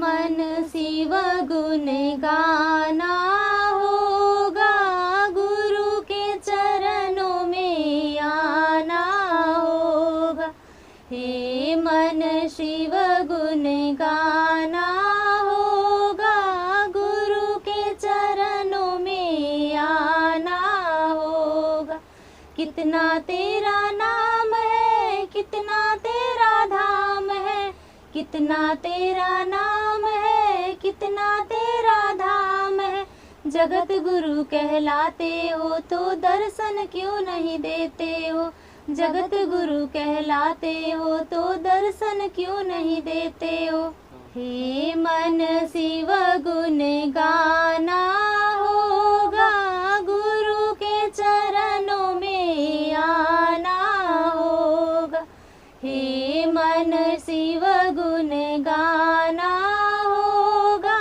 मन शिव गुण गाना होगा, गुरु के चरणों में आना होगा। हे मन शिव गुण गाना होगा, गुरु के चरणों में आना होगा। कितना तेरा नाम है, कितना तेरा धाम है, कितना तेरा नाम है, कितना तेरा धाम है। जगत गुरु कहलाते हो तो दर्शन क्यों नहीं देते हो, जगत गुरु कहलाते हो तो दर्शन क्यों नहीं देते हो। हे मन शिव गुण गाना होगा, गुरु के चरणों में आना होगा। हे मन शिव गुण गाना होगा,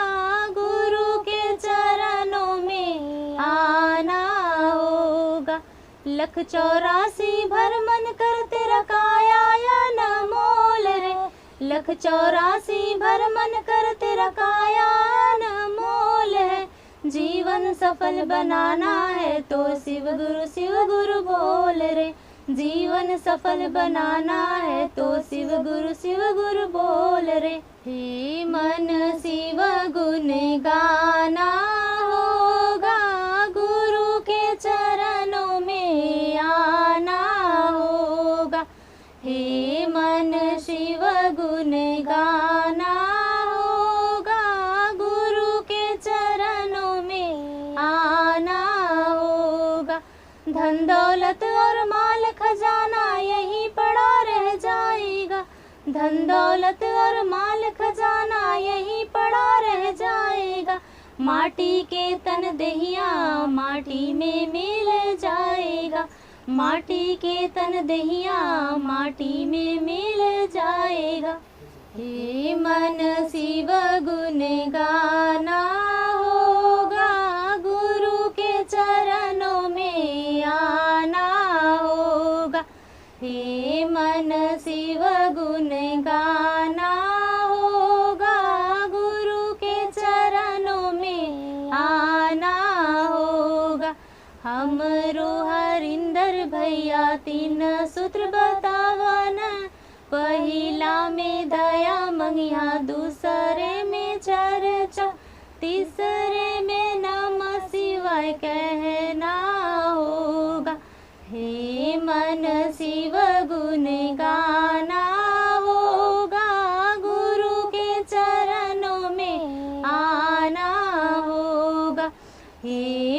गुरु के चरणों में आना होगा। 184 भर मन कर तेरा काया न मोल रे, 184 भर मन कर तेरा काया न मोल है। जीवन सफल बनाना है तो शिव गुरु बोल रे, जीवन सफल बनाना है तो शिव गुरु बोल रे। हे मन शिव गुण गाना होगा, गुरु के चरणों में आना होगा। हे मन शिव गुण गाना होगा, गुरु के चरणों में आना होगा। धन दौलत और माल खजाना यहीं पड़ा रह जाएगा, धन दौलत और माल खजाना यहीं पड़ा रह जाएगा। माटी के तन देहिया माटी में मिल जाएगा, माटी के तन देहिया माटी में मिल जाएगा। हे मन शिव गुण गाना होगा, गुरु के चरणों में आना होगा। हे मन शिव गुण गाना होगा, गुरु के चरणों में आना होगा। हमरो हरिंदर भैया 3 सूत्र बतावन, पहिला में दया मंगिया, दूसरे में चर्चा, तीसरे में नमः शिवाय कहना होगा। हे मन शिव गुण गाना होगा, गुरु के चरणों में आना होगा। हे